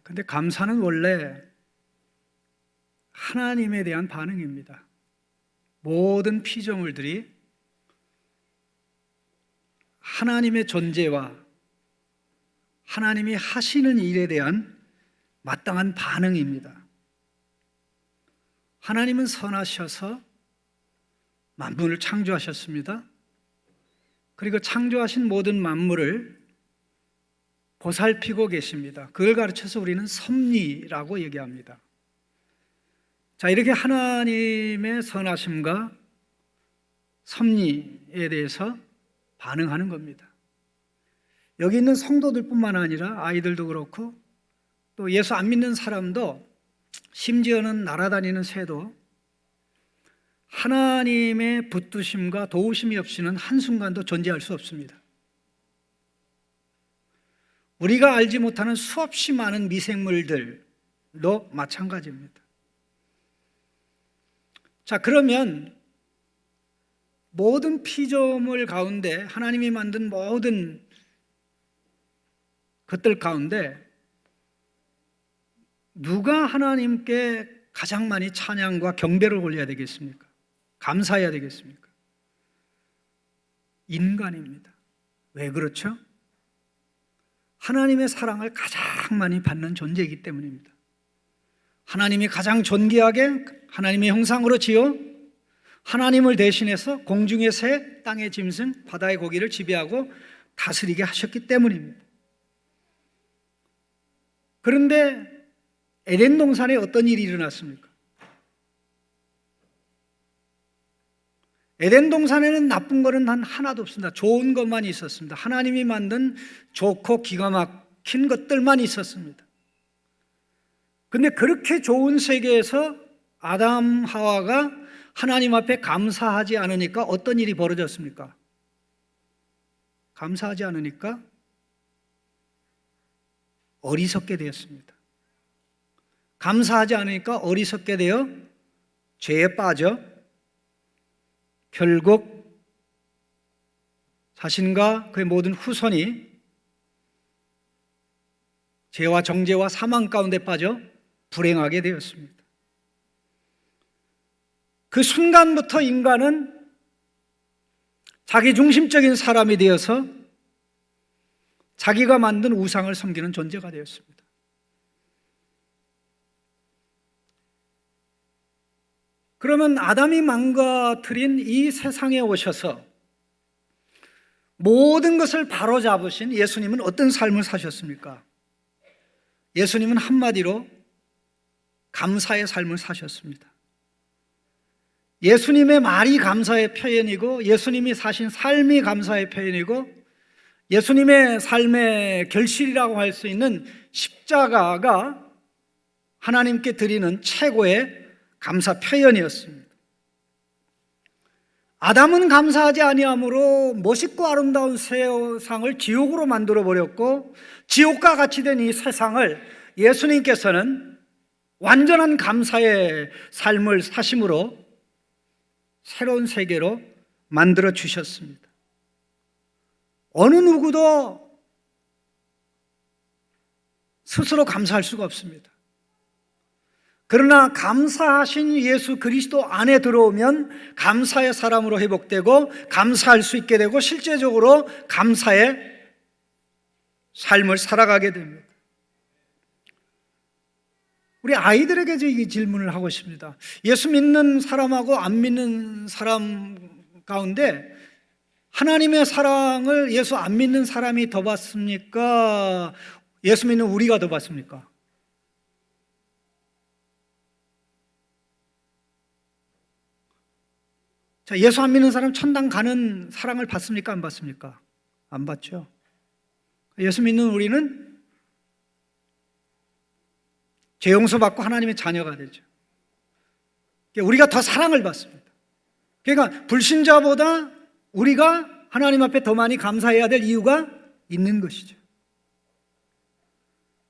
근데 감사는 원래 하나님에 대한 반응입니다. 모든 피조물들이 하나님의 존재와 하나님이 하시는 일에 대한 마땅한 반응입니다. 하나님은 선하셔서 만물을 창조하셨습니다. 그리고 창조하신 모든 만물을 보살피고 계십니다. 그걸 가르쳐서 우리는 섭리라고 얘기합니다. 자, 이렇게 하나님의 선하심과 섭리에 대해서 반응하는 겁니다. 여기 있는 성도들뿐만 아니라 아이들도 그렇고 또 예수 안 믿는 사람도, 심지어는 날아다니는 새도 하나님의 붙드심과 도우심이 없이는 한순간도 존재할 수 없습니다. 우리가 알지 못하는 수없이 많은 미생물들도 마찬가지입니다. 자, 그러면 모든 피조물 가운데, 하나님이 만든 모든 것들 가운데 누가 하나님께 가장 많이 찬양과 경배를 올려야 되겠습니까? 감사해야 되겠습니까? 인간입니다. 왜 그렇죠? 하나님의 사랑을 가장 많이 받는 존재이기 때문입니다. 하나님이 가장 존귀하게 하나님의 형상으로 지어 하나님을 대신해서 공중의 새, 땅의 짐승, 바다의 고기를 지배하고 다스리게 하셨기 때문입니다. 그런데 에덴 동산에 어떤 일이 일어났습니까? 에덴 동산에는 나쁜 것은 단 하나도 없습니다. 좋은 것만 있었습니다. 하나님이 만든 좋고 기가 막힌 것들만 있었습니다. 근데 그렇게 좋은 세계에서 아담, 하와가 하나님 앞에 감사하지 않으니까 어떤 일이 벌어졌습니까? 감사하지 않으니까 어리석게 되었습니다. 감사하지 않으니까 어리석게 되어 죄에 빠져 결국 자신과 그의 모든 후손이 죄와 정죄와 사망 가운데 빠져 불행하게 되었습니다. 그 순간부터 인간은 자기 중심적인 사람이 되어서 자기가 만든 우상을 섬기는 존재가 되었습니다. 그러면 아담이 망가뜨린 이 세상에 오셔서 모든 것을 바로잡으신 예수님은 어떤 삶을 사셨습니까? 예수님은 한마디로 감사의 삶을 사셨습니다. 예수님의 말이 감사의 표현이고, 예수님이 사신 삶이 감사의 표현이고, 예수님의 삶의 결실이라고 할 수 있는 십자가가 하나님께 드리는 최고의 감사 표현이었습니다. 아담은 감사하지 아니함으로 멋있고 아름다운 세상을 지옥으로 만들어 버렸고, 지옥과 같이 된 이 세상을 예수님께서는 완전한 감사의 삶을 사심으로 새로운 세계로 만들어 주셨습니다. 어느 누구도 스스로 감사할 수가 없습니다. 그러나 감사하신 예수 그리스도 안에 들어오면 감사의 사람으로 회복되고 감사할 수 있게 되고 실제적으로 감사의 삶을 살아가게 됩니다. 우리 아이들에게 이 질문을 하고 싶습니다. 예수 믿는 사람하고 안 믿는 사람 가운데 하나님의 사랑을 예수 안 믿는 사람이 더 받습니까? 예수 믿는 우리가 더 받습니까? 자, 예수 안 믿는 사람 천당 가는 사랑을 받습니까? 안 받습니까? 안 받죠. 예수 믿는 우리는 죄 용서받고 하나님의 자녀가 되죠. 우리가 더 사랑을 받습니다. 그러니까 불신자보다 우리가 하나님 앞에 더 많이 감사해야 될 이유가 있는 것이죠.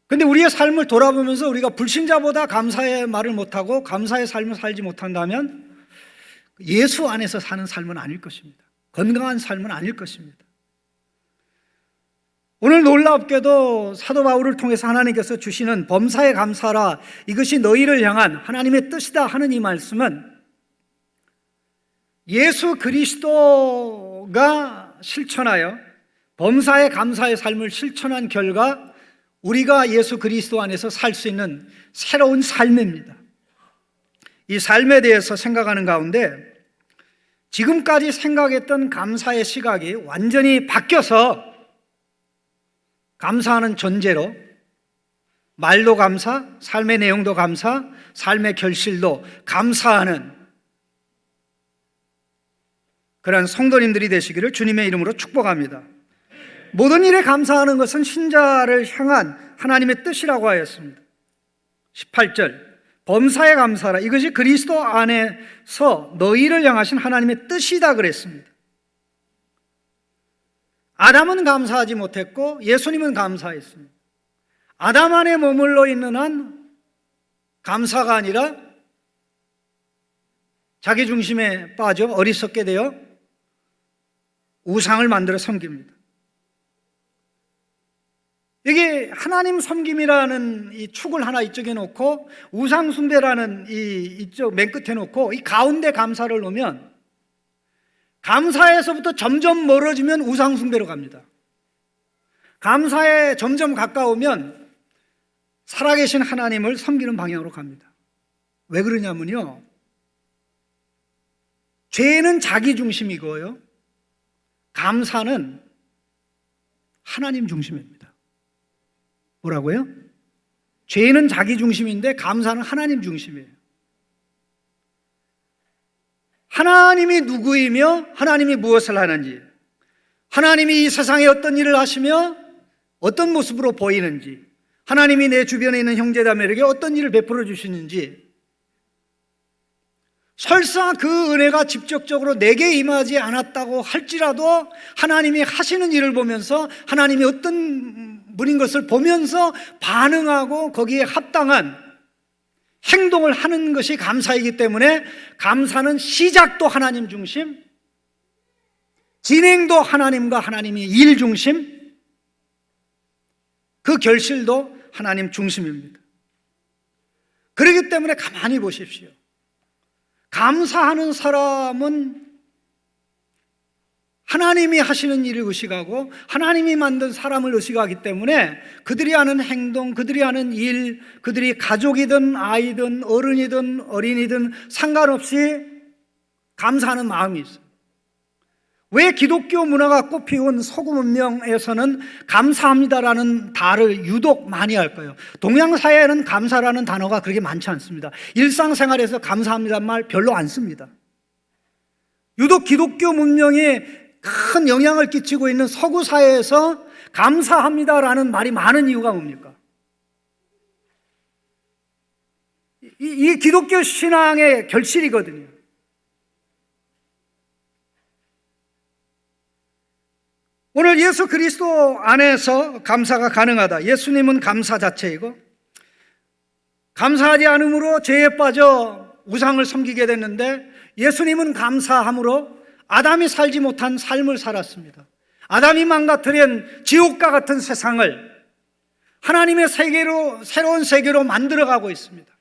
그런데 우리의 삶을 돌아보면서 우리가 불신자보다 감사의 말을 못하고 감사의 삶을 살지 못한다면 예수 안에서 사는 삶은 아닐 것입니다. 건강한 삶은 아닐 것입니다. 오늘 놀랍게도 사도 바울을 통해서 하나님께서 주시는 범사에 감사하라, 이것이 너희를 향한 하나님의 뜻이다 하는 이 말씀은 예수 그리스도가 실천하여 범사에 감사의 삶을 실천한 결과 우리가 예수 그리스도 안에서 살 수 있는 새로운 삶입니다. 이 삶에 대해서 생각하는 가운데 지금까지 생각했던 감사의 시각이 완전히 바뀌어서 감사하는 전제로 말도 감사, 삶의 내용도 감사, 삶의 결실도 감사하는 그러한 성도님들이 되시기를 주님의 이름으로 축복합니다. 모든 일에 감사하는 것은 신자를 향한 하나님의 뜻이라고 하였습니다. 18절 범사에 감사하라, 이것이 그리스도 안에서 너희를 향하신 하나님의 뜻이다 그랬습니다. 아담은 감사하지 못했고 예수님은 감사했습니다. 아담 안에 머물러 있는 한 감사가 아니라 자기 중심에 빠져 어리석게 되어 우상을 만들어 섬깁니다. 여기 하나님 섬김이라는 이 축을 하나 이쪽에 놓고 우상 숭배라는 이쪽 맨 끝에 놓고 이 가운데 감사를 놓으면 감사에서부터 점점 멀어지면 우상 숭배로 갑니다. 감사에 점점 가까우면 살아계신 하나님을 섬기는 방향으로 갑니다. 왜 그러냐면요, 죄는 자기 중심이고요, 감사는 하나님 중심입니다. 뭐라고요? 죄는 자기 중심인데 감사는 하나님 중심이에요. 하나님이 누구이며 하나님이 무엇을 하는지, 하나님이 이 세상에 어떤 일을 하시며 어떤 모습으로 보이는지, 하나님이 내 주변에 있는 형제자매에게 어떤 일을 베풀어 주시는지, 설사 그 은혜가 직접적으로 내게 임하지 않았다고 할지라도 하나님이 하시는 일을 보면서 하나님이 어떤 분인 것을 보면서 반응하고 거기에 합당한 행동을 하는 것이 감사이기 때문에 감사는 시작도 하나님 중심, 진행도 하나님과 하나님이 일 중심, 그 결실도 하나님 중심입니다. 그렇기 때문에 가만히 보십시오. 감사하는 사람은 하나님이 하시는 일을 의식하고 하나님이 만든 사람을 의식하기 때문에 그들이 하는 행동, 그들이 하는 일, 그들이 가족이든 아이든 어른이든 어린이든 상관없이 감사하는 마음이 있어요. 왜 기독교 문화가 꽃피운 서구 문명에서는 감사합니다라는 말을 유독 많이 할까요? 동양사회에는 감사라는 단어가 그렇게 많지 않습니다. 일상생활에서 감사합니다는 말 별로 안 씁니다. 유독 기독교 문명에 큰 영향을 끼치고 있는 서구 사회에서 감사합니다라는 말이 많은 이유가 뭡니까? 이 기독교 신앙의 결실이거든요. 오늘 예수 그리스도 안에서 감사가 가능하다. 예수님은 감사 자체이고 감사하지 않음으로 죄에 빠져 우상을 섬기게 됐는데 예수님은 감사함으로 아담이 살지 못한 삶을 살았습니다. 아담이 망가뜨린 지옥과 같은 세상을 하나님의 세계로, 새로운 세계로 만들어가고 있습니다.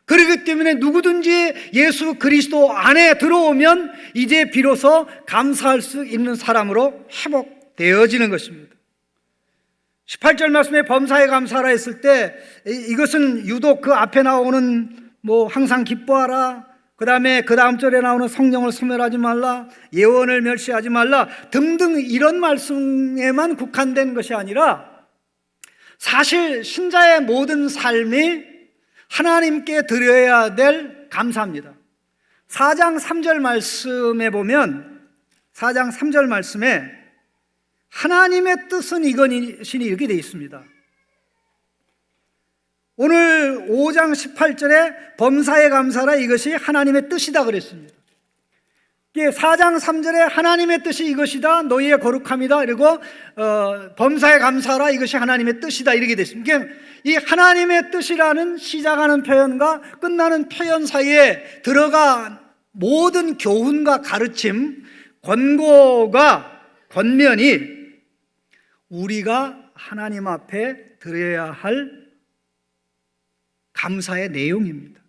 그렇기 때문에 누구든지 예수 그리스도 안에 들어오면 이제 비로소 감사할 수 있는 사람으로 회복되어지는 것입니다. 18절 말씀에 범사에 감사하라 했을 때 이것은 유독 그 앞에 나오는 항상 기뻐하라, 그 다음에 그 다음 절에 나오는 성령을 소멸하지 말라, 예언을 멸시하지 말라 등등 이런 말씀에만 국한된 것이 아니라 사실 신자의 모든 삶이 하나님께 드려야 될 감사입니다. 4장 3절 말씀에 보면 4장 3절 말씀에 하나님의 뜻은 이것이니 이렇게 되어 있습니다. 오늘 5장 18절에 범사에 감사라, 이것이 하나님의 뜻이다 그랬습니다. 4장 3절에 하나님의 뜻이 이것이다, 너희의 거룩함이다, 그리고 범사에 감사라, 이것이 하나님의 뜻이다 이렇게 됐습니다. 이 하나님의 뜻이라는 시작하는 표현과 끝나는 표현 사이에 들어간 모든 교훈과 가르침, 권고가 권면이 우리가 하나님 앞에 드려야 할 감사의 내용입니다.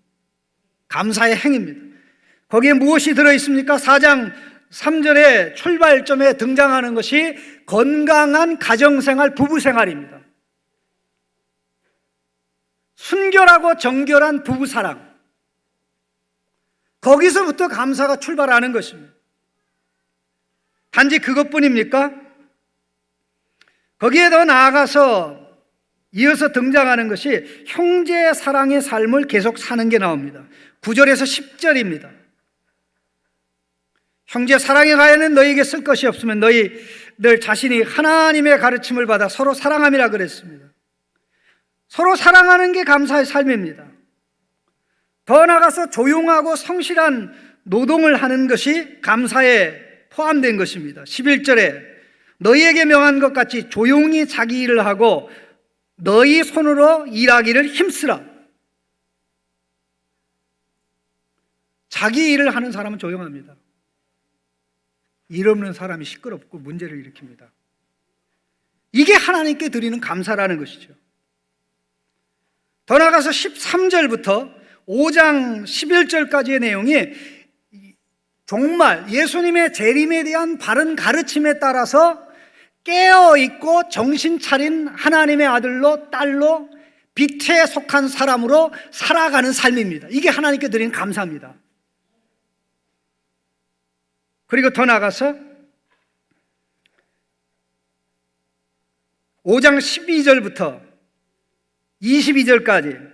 감사의 행위입니다. 거기에 무엇이 들어있습니까? 4장 3절의 출발점에 등장하는 것이 건강한 가정생활, 부부생활입니다. 순결하고 정결한 부부사랑, 거기서부터 감사가 출발하는 것입니다. 단지 그것뿐입니까? 거기에 더 나아가서 이어서 등장하는 것이 형제 사랑의 삶을 계속 사는 게 나옵니다. 9절에서 10절입니다. 형제 사랑의 가해는 너희에게 쓸 것이 없으면 너희들 자신이 하나님의 가르침을 받아 서로 사랑함이라 그랬습니다. 서로 사랑하는 게 감사의 삶입니다. 더 나아가서 조용하고 성실한 노동을 하는 것이 감사에 포함된 것입니다. 11절에 너희에게 명한 것 같이 조용히 자기 일을 하고 너희 손으로 일하기를 힘쓰라. 자기 일을 하는 사람은 조용합니다. 일 없는 사람이 시끄럽고 문제를 일으킵니다. 이게 하나님께 드리는 감사라는 것이죠. 더 나아가서 13절부터 5장 11절까지의 내용이 정말 예수님의 재림에 대한 바른 가르침에 따라서 깨어있고 정신 차린 하나님의 아들로 딸로 빛에 속한 사람으로 살아가는 삶입니다. 이게 하나님께 드리는 감사입니다. 그리고 더 나아가서 5장 12절부터 22절까지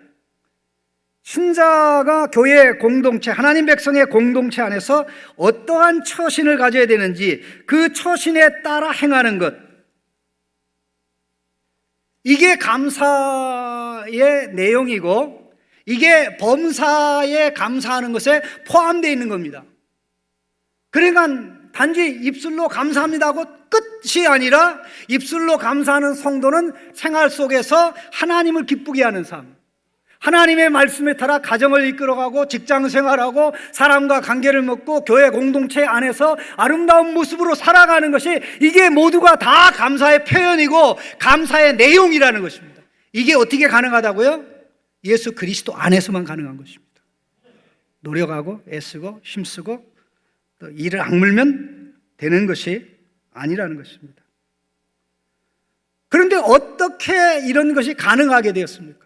신자가 교회 공동체, 하나님 백성의 공동체 안에서 어떠한 처신을 가져야 되는지 그 처신에 따라 행하는 것, 이게 감사의 내용이고 이게 범사에 감사하는 것에 포함되어 있는 겁니다. 그러니까 단지 입술로 감사합니다 하고 끝이 아니라 입술로 감사하는 성도는 생활 속에서 하나님을 기쁘게 하는 삶, 하나님의 말씀에 따라 가정을 이끌어가고 직장 생활하고 사람과 관계를 맺고 교회 공동체 안에서 아름다운 모습으로 살아가는 것이, 이게 모두가 다 감사의 표현이고 감사의 내용이라는 것입니다. 이게 어떻게 가능하다고요? 예수 그리스도 안에서만 가능한 것입니다. 노력하고 애쓰고 힘쓰고 또 이를 악물면 되는 것이 아니라는 것입니다. 그런데 어떻게 이런 것이 가능하게 되었습니까?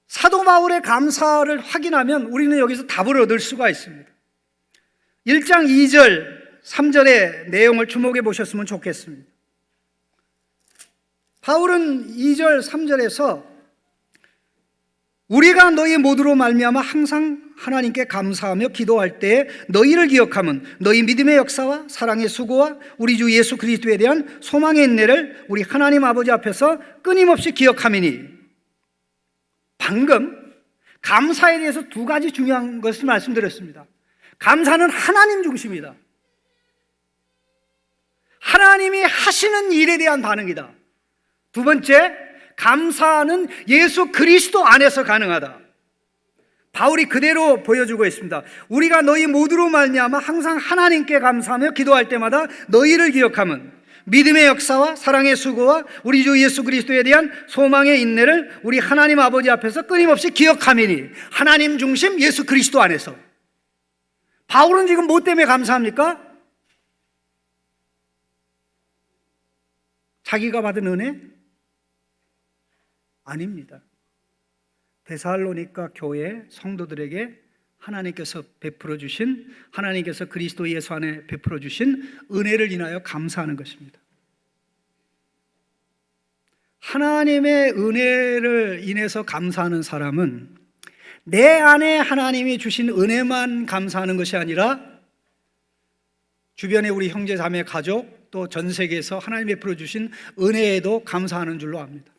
사도 바울의 감사를 확인하면 우리는 여기서 답을 얻을 수가 있습니다. 1장 2절, 3절의 내용을 주목해 보셨으면 좋겠습니다. 바울은 2절, 3절에서 우리가 너희 모두로 말미암아 항상 하나님께 감사하며 기도할 때에 너희를 기억하면 너희 믿음의 역사와 사랑의 수고와 우리 주 예수 그리스도에 대한 소망의 인내를 우리 하나님 아버지 앞에서 끊임없이 기억함이니, 방금 감사에 대해서 두 가지 중요한 것을 말씀드렸습니다. 감사는 하나님 중심이다. 하나님이 하시는 일에 대한 반응이다. 두 번째, 감사는 예수 그리스도 안에서 가능하다. 바울이 그대로 보여주고 있습니다. 우리가 너희 모두로 말미암아 항상 하나님께 감사하며 기도할 때마다 너희를 기억하면 믿음의 역사와 사랑의 수고와 우리 주 예수 그리스도에 대한 소망의 인내를 우리 하나님 아버지 앞에서 끊임없이 기억함이니, 하나님 중심 예수 그리스도 안에서. 바울은 지금 뭐 때문에 감사합니까? 자기가 받은 은혜? 아닙니다. 데살로니가 교회 성도들에게 하나님께서 베풀어 주신, 하나님께서 그리스도 예수 안에 베풀어 주신 은혜를 인하여 감사하는 것입니다. 하나님의 은혜를 인해서 감사하는 사람은 내 안에 하나님이 주신 은혜만 감사하는 것이 아니라 주변에 우리 형제 자매 가족 또 전 세계에서 하나님이 베풀어 주신 은혜에도 감사하는 줄로 압니다.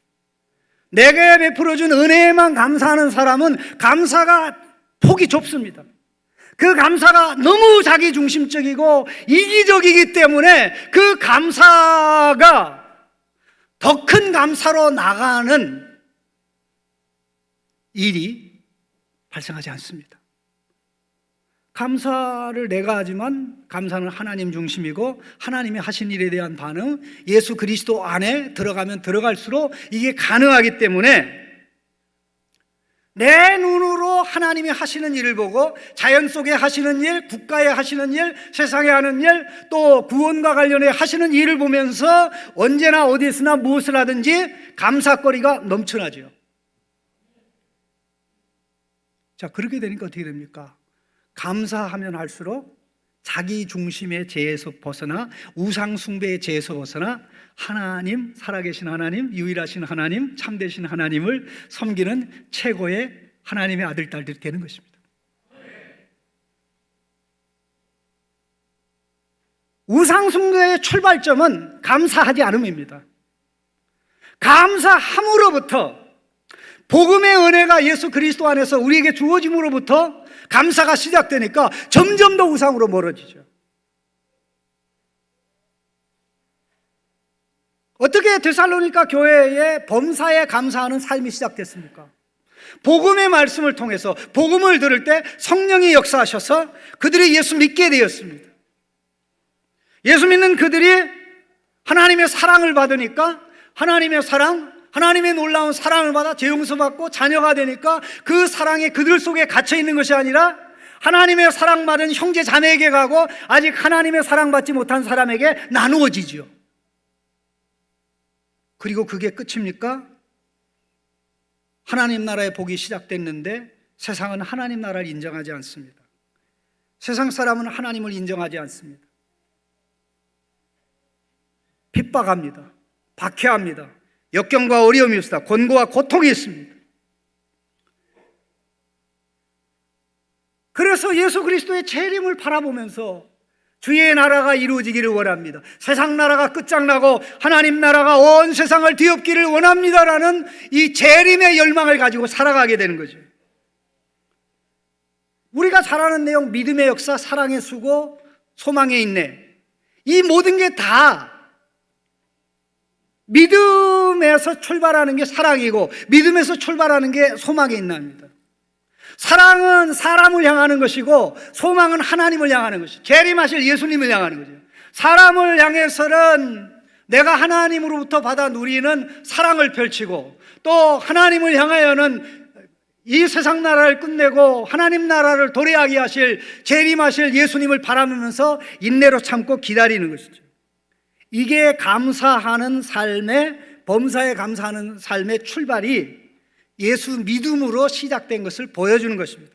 내게 베풀어 준 은혜에만 감사하는 사람은 감사가 폭이 좁습니다. 그 감사가 너무 자기중심적이고 이기적이기 때문에 그 감사가 더 큰 감사로 나가는 일이 발생하지 않습니다. 감사를 내가 하지만 감사는 하나님 중심이고 하나님이 하신 일에 대한 반응, 예수 그리스도 안에 들어가면 들어갈수록 이게 가능하기 때문에 내 눈으로 하나님이 하시는 일을 보고 자연 속에 하시는 일, 국가에 하시는 일, 세상에 하는 일, 또 구원과 관련해 하시는 일을 보면서 언제나 어디서나 무엇을 하든지 감사거리가 넘쳐나죠. 자, 그렇게 되니까 어떻게 됩니까? 감사하면 할수록 자기 중심의 죄에서 벗어나 우상 숭배의 죄에서 벗어나 하나님, 살아계신 하나님, 유일하신 하나님, 참되신 하나님을 섬기는 최고의 하나님의 아들, 딸들이 되는 것입니다. 우상 숭배의 출발점은 감사하지 않음입니다. 감사함으로부터, 복음의 은혜가 예수 그리스도 안에서 우리에게 주어짐으로부터 감사가 시작되니까 점점 더 우상으로 멀어지죠. 어떻게 데살로니가 교회에 범사에 감사하는 삶이 시작됐습니까? 복음의 말씀을 통해서 복음을 들을 때 성령이 역사하셔서 그들이 예수 믿게 되었습니다. 예수 믿는 그들이 하나님의 사랑을 받으니까 하나님의 사랑, 하나님의 놀라운 사랑을 받아 죄 용서받고 자녀가 되니까 그 사랑이 그들 속에 갇혀 있는 것이 아니라 하나님의 사랑받은 형제 자매에게 가고 아직 하나님의 사랑받지 못한 사람에게 나누어지죠. 그리고 그게 끝입니까? 하나님 나라의 복이 시작됐는데 세상은 하나님 나라를 인정하지 않습니다. 세상 사람은 하나님을 인정하지 않습니다. 핍박합니다. 박해합니다. 역경과 어려움이 있습니다. 권고와 고통이 있습니다. 그래서 예수 그리스도의 재림을 바라보면서 주의 나라가 이루어지기를 원합니다. 세상 나라가 끝장나고 하나님 나라가 온 세상을 뒤엎기를 원합니다라는 이 재림의 열망을 가지고 살아가게 되는 거죠. 우리가 잘 아는 내용, 믿음의 역사, 사랑의 수고, 소망의 인내, 이 모든 게 다 믿음에서 출발하는 게 사랑이고 믿음에서 출발하는 게 소망의 인내입니다. 사랑은 사람을 향하는 것이고 소망은 하나님을 향하는 것이죠. 재림하실 예수님을 향하는 거죠. 사람을 향해서는 내가 하나님으로부터 받아 누리는 사랑을 펼치고 또 하나님을 향하여는 이 세상 나라를 끝내고 하나님 나라를 도래하게 하실 재림하실 예수님을 바라보면서 인내로 참고 기다리는 것이죠. 이게 감사하는 삶의, 범사에 감사하는 삶의 출발이 예수 믿음으로 시작된 것을 보여주는 것입니다.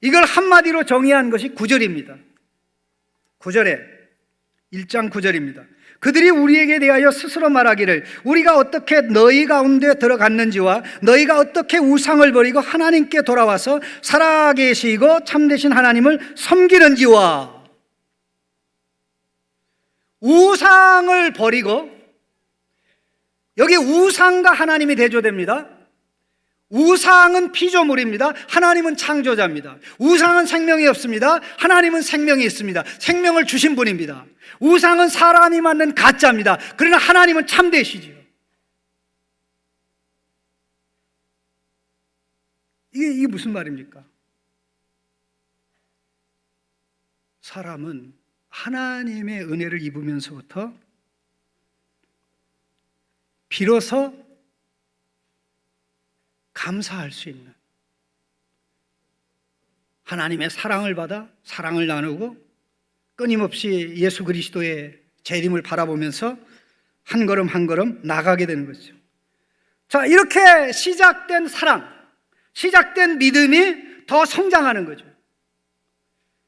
이걸 한마디로 정의한 것이 9절입니다. 9절에 1장 9절입니다. 그들이 우리에게 대하여 스스로 말하기를 우리가 어떻게 너희 가운데 들어갔는지와 너희가 어떻게 우상을 버리고 하나님께 돌아와서 살아계시고 참되신 하나님을 섬기는지와. 우상을 버리고, 여기 우상과 하나님이 대조됩니다. 우상은 피조물입니다. 하나님은 창조자입니다. 우상은 생명이 없습니다. 하나님은 생명이 있습니다. 생명을 주신 분입니다. 우상은 사람이 만든 가짜입니다. 그러나 하나님은 참되시지요. 이게 무슨 말입니까? 사람은 하나님의 은혜를 입으면서부터 비로소 감사할 수 있는, 하나님의 사랑을 받아 사랑을 나누고 끊임없이 예수 그리스도의 재림을 바라보면서 한 걸음 한 걸음 나가게 되는 거죠. 자, 이렇게 시작된 사랑, 시작된 믿음이 더 성장하는 거죠.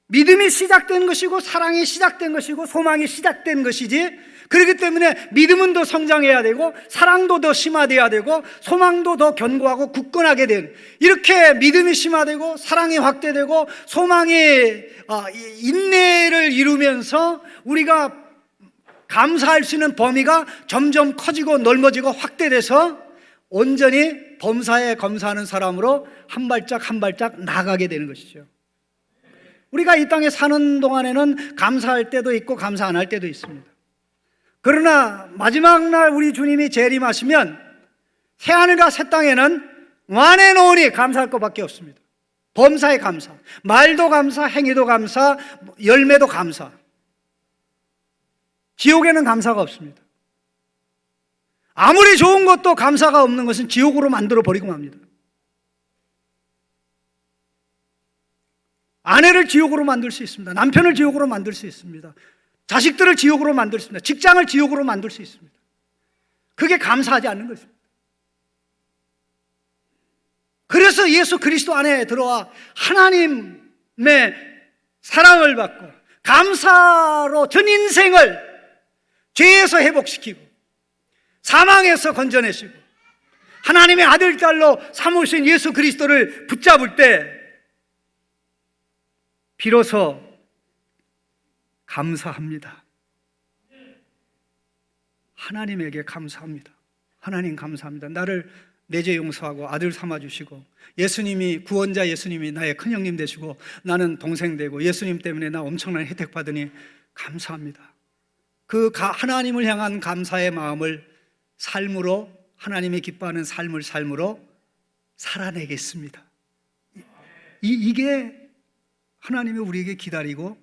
믿음이 시작된 것이고 사랑이 시작된 것이고 소망이 시작된 것이지, 그렇기 때문에 믿음은 더 성장해야 되고 사랑도 더 심화돼야 되고 소망도 더 견고하고 굳건하게 된, 이렇게 믿음이 심화되고 사랑이 확대되고 소망이 인내를 이루면서 우리가 감사할 수 있는 범위가 점점 커지고 넓어지고 확대돼서 온전히 범사에 감사하는 사람으로 한 발짝 한 발짝 나가게 되는 것이죠. 우리가 이 땅에 사는 동안에는 감사할 때도 있고 감사 안 할 때도 있습니다. 그러나 마지막 날 우리 주님이 재림하시면 새하늘과 새 땅에는 완해 놓으니 감사할 것밖에 없습니다. 범사에 감사. 말도 감사, 행위도 감사, 열매도 감사. 지옥에는 감사가 없습니다. 아무리 좋은 것도 감사가 없는 것은 지옥으로 만들어 버리고 맙니다. 아내를 지옥으로 만들 수 있습니다. 남편을 지옥으로 만들 수 있습니다. 자식들을 지옥으로 만들 수 있습니다. 직장을 지옥으로 만들 수 있습니다. 그게 감사하지 않는 것입니다. 그래서 예수 그리스도 안에 들어와 하나님의 사랑을 받고 감사로 전 인생을 죄에서 회복시키고 사망에서 건져내시고 하나님의 아들 딸로 삼으신 예수 그리스도를 붙잡을 때 비로소 감사합니다. 하나님에게 감사합니다. 하나님 감사합니다. 나를 내 죄 용서하고 아들 삼아주시고 예수님이 구원자 예수님이 나의 큰형님 되시고 나는 동생 되고 예수님 때문에 나 엄청난 혜택 받으니 감사합니다. 그 하나님을 향한 감사의 마음을 삶으로 하나님이 기뻐하는 삶으로 살아내겠습니다. 이게 하나님이 우리에게 기다리고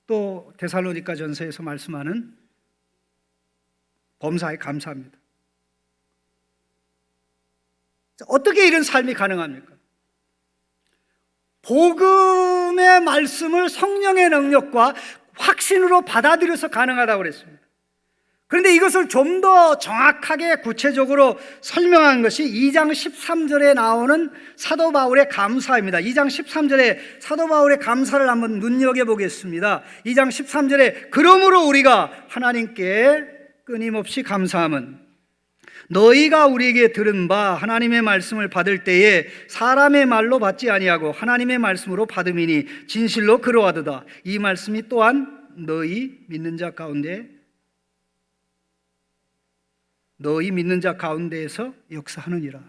또 데살로니가 전서에서 말씀하는 범사에 감사합니다. 어떻게 이런 삶이 가능합니까? 복음의 말씀을 성령의 능력과 확신으로 받아들여서 가능하다고 그랬습니다. 그런데 이것을 좀 더 정확하게 구체적으로 설명한 것이 2장 13절에 나오는 사도 바울의 감사입니다. 2장 13절에 사도 바울의 감사를 한번 눈여겨보겠습니다. 2장 13절에 그러므로 우리가 하나님께 끊임없이 감사함은 너희가 우리에게 들은 바 하나님의 말씀을 받을 때에 사람의 말로 받지 아니하고 하나님의 말씀으로 받음이니 진실로 그러하도다. 이 말씀이 또한 너희 믿는 자 가운데에서 역사하느니라.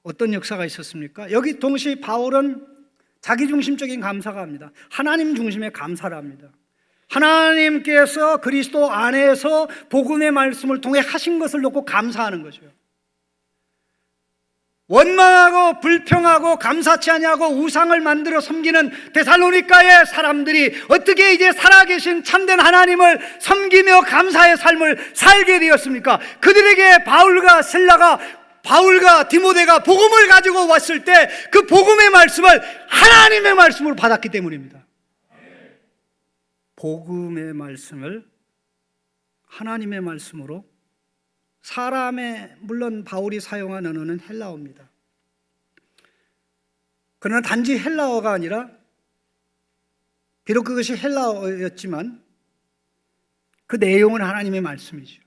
어떤 역사가 있었습니까? 여기 동시에 바울은 자기중심적인 감사가 합니다. 하나님 중심의 감사를 합니다. 하나님께서 그리스도 안에서 복음의 말씀을 통해 하신 것을 놓고 감사하는 거죠. 원망하고 불평하고 감사치 아니하고 우상을 만들어 섬기는 데살로니가의 사람들이 어떻게 이제 살아계신 참된 하나님을 섬기며 감사의 삶을 살게 되었습니까? 그들에게 바울과 디모데가 복음을 가지고 왔을 때 그 복음의 말씀을 하나님의 말씀으로 받았기 때문입니다. 복음의 말씀을 하나님의 말씀으로 물론 바울이 사용한 언어는 헬라어입니다. 그러나 단지 헬라어가 아니라 비록 그것이 헬라어였지만 그 내용은 하나님의 말씀이죠.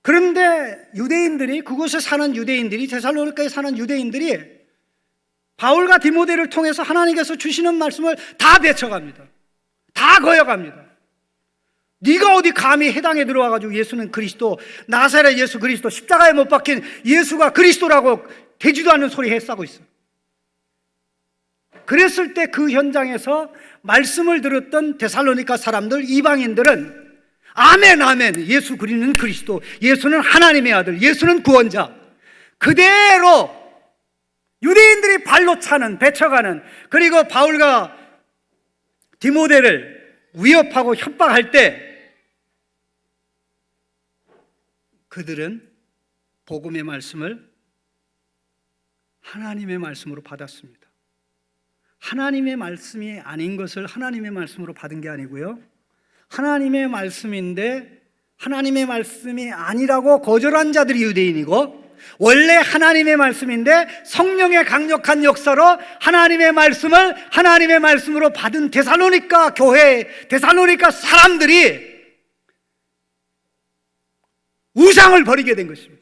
그런데 그곳에 사는 유대인들이 데살로니가에 사는 유대인들이 바울과 디모데를 통해서 하나님께서 주시는 말씀을 다 배쳐갑니다. 다 거역합니다. 네가 어디 감히 해당에 들어와가지고 예수는 그리스도, 나사렛 예수 그리스도, 십자가에 못 박힌 예수가 그리스도라고 되지도 않는 소리 해싸고 있어. 그랬을 때 그 현장에서 말씀을 들었던 데살로니가 사람들, 이방인들은 아멘 아멘, 예수 그리스도는 그리스도, 예수는 하나님의 아들, 예수는 구원자, 그대로 유대인들이 발로 차는, 배쳐가는, 그리고 바울과 디모데를 위협하고 협박할 때 그들은 복음의 말씀을 하나님의 말씀으로 받았습니다. 하나님의 말씀이 아닌 것을 하나님의 말씀으로 받은 게 아니고요, 하나님의 말씀인데 하나님의 말씀이 아니라고 거절한 자들이 유대인이고, 원래 하나님의 말씀인데 성령의 강력한 역사로 하나님의 말씀을 하나님의 말씀으로 받은 데살로니가 교회, 데살로니가 사람들이 우상을 버리게 된 것입니다.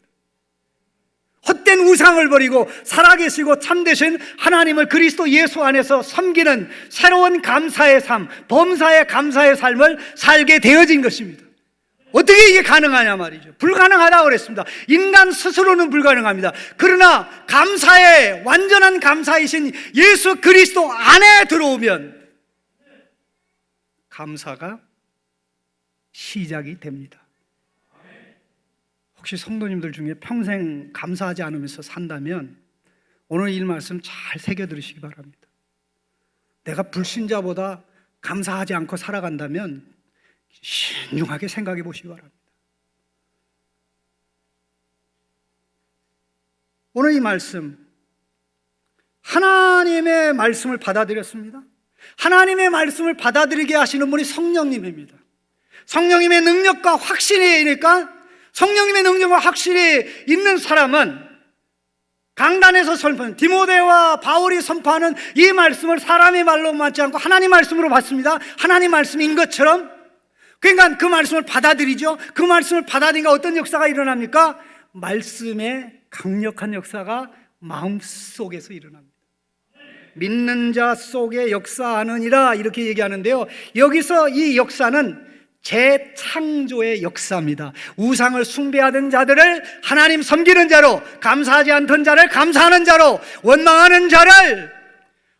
헛된 우상을 버리고 살아계시고 참되신 하나님을 그리스도 예수 안에서 섬기는 새로운 감사의 삶, 범사의 감사의 삶을 살게 되어진 것입니다. 어떻게 이게 가능하냐 말이죠. 불가능하다고 그랬습니다. 인간 스스로는 불가능합니다. 그러나 완전한 감사이신 예수 그리스도 안에 들어오면 감사가 시작이 됩니다. 혹시 성도님들 중에 평생 감사하지 않으면서 산다면 오늘 이 말씀 잘 새겨 들으시기 바랍니다. 내가 불신자보다 감사하지 않고 살아간다면 신중하게 생각해 보시기 바랍니다. 오늘 이 말씀, 하나님의 말씀을 받아들였습니다. 하나님의 말씀을 받아들이게 하시는 분이 성령님입니다. 성령님의 능력과 확신이니까, 성령님의 능력과 확신이 있는 사람은 강단에서 선포한 디모데와 바울이 선포하는 이 말씀을 사람의 말로 맞지 않고 하나님 말씀으로 받습니다. 하나님 말씀인 것처럼. 그러니까 그 말씀을 받아들이죠. 그 말씀을 받아들이니까 어떤 역사가 일어납니까? 말씀의 강력한 역사가 마음속에서 일어납니다. 믿는 자 속에 역사하느니라 이렇게 얘기하는데요, 여기서 이 역사는 재창조의 역사입니다. 우상을 숭배하던 자들을 하나님 섬기는 자로, 감사하지 않던 자를 감사하는 자로, 원망하는 자를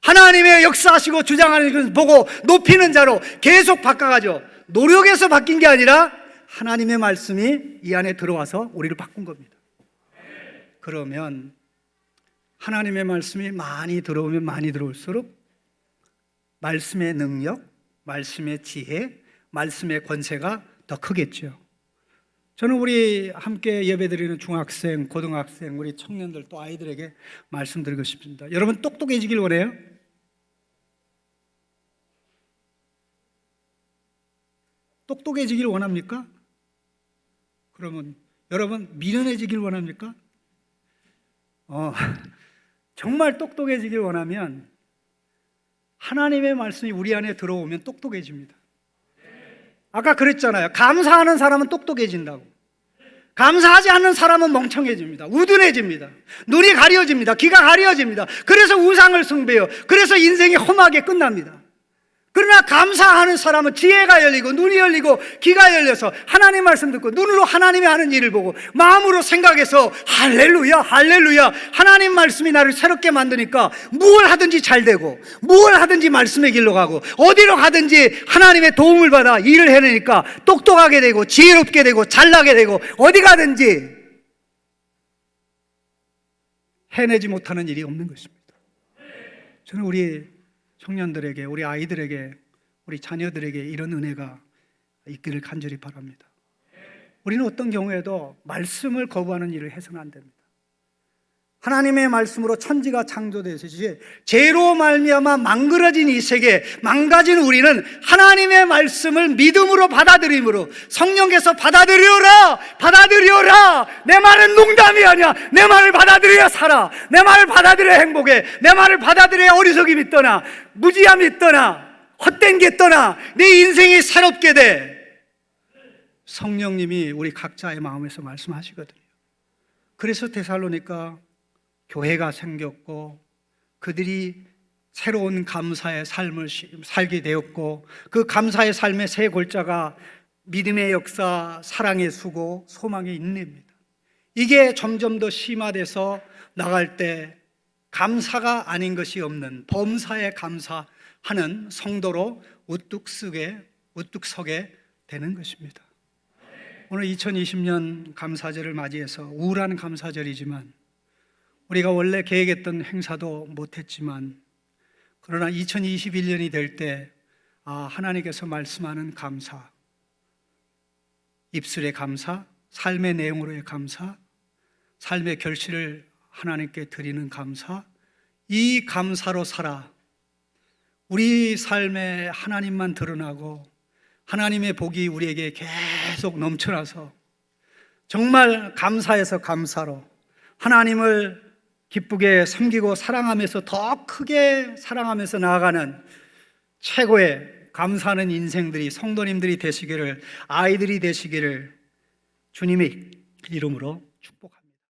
하나님의 역사하시고 주장하는 것을 보고 높이는 자로 계속 바꿔가죠. 노력해서 바뀐 게 아니라 하나님의 말씀이 이 안에 들어와서 우리를 바꾼 겁니다. 그러면 하나님의 말씀이 많이 들어오면 많이 들어올수록 말씀의 능력, 말씀의 지혜, 말씀의 권세가 더 크겠죠. 저는 우리 함께 예배드리는 중학생, 고등학생, 우리 청년들 또 아이들에게 말씀드리고 싶습니다. 여러분 똑똑해지길 원해요? 똑똑해지길 원합니까? 그러면 여러분 미련해지길 원합니까? 정말 똑똑해지길 원하면 하나님의 말씀이 우리 안에 들어오면 똑똑해집니다. 아까 그랬잖아요. 감사하는 사람은 똑똑해진다고. 감사하지 않는 사람은 멍청해집니다. 우둔해집니다. 눈이 가려집니다. 귀가 가려집니다. 그래서 우상을 숭배해요. 그래서 인생이 험하게 끝납니다. 그러나 감사하는 사람은 지혜가 열리고 눈이 열리고 귀가 열려서 하나님 말씀 듣고 눈으로 하나님이 하는 일을 보고 마음으로 생각해서 할렐루야 할렐루야, 하나님 말씀이 나를 새롭게 만드니까 무엇을 하든지 잘 되고, 무엇을 하든지 말씀의 길로 가고, 어디로 가든지 하나님의 도움을 받아 일을 해내니까 똑똑하게 되고 지혜롭게 되고 잘나게 되고 어디 가든지 해내지 못하는 일이 없는 것입니다. 저는 우리 청년들에게, 우리 아이들에게, 우리 자녀들에게 이런 은혜가 있기를 간절히 바랍니다. 우리는 어떤 경우에도 말씀을 거부하는 일을 해서는 안 됩니다. 하나님의 말씀으로 천지가 창조되듯이 죄로 말미암아 망그러진 이 세계, 망가진 우리는 하나님의 말씀을 믿음으로 받아들임으로, 성령께서 받아들여라 받아들여라, 내 말은 농담이 아니야, 내 말을 받아들여야 살아, 내 말을 받아들여야 행복해, 내 말을 받아들여야 어리석임이 떠나, 무지함이 떠나, 헛된 게 떠나, 내 인생이 새롭게 돼. 성령님이 우리 각자의 마음에서 말씀하시거든요. 그래서 데살로니가 교회가 생겼고 그들이 새로운 감사의 삶을 살게 되었고, 그 감사의 삶의 세 골자가 믿음의 역사, 사랑의 수고, 소망의 인내입니다. 이게 점점 더 심화돼서 나갈 때 감사가 아닌 것이 없는 범사에 감사하는 성도로 우뚝 서게 되는 것입니다. 오늘 2020년 감사절을 맞이해서 우울한 감사절이지만, 우리가 원래 계획했던 행사도 못했지만, 그러나 2021년이 될 때 하나님께서 말씀하는 감사, 입술의 감사, 삶의 내용으로의 감사, 삶의 결실을 하나님께 드리는 감사, 이 감사로 살아 우리 삶에 하나님만 드러나고 하나님의 복이 우리에게 계속 넘쳐나서 정말 감사에서 감사로 하나님을 기쁘게 섬기고 사랑하면서 더 크게 사랑하면서 나아가는 최고의 감사하는 인생들이, 성도님들이 되시기를, 아이들이 되시기를 주님의 이름으로 축복합니다.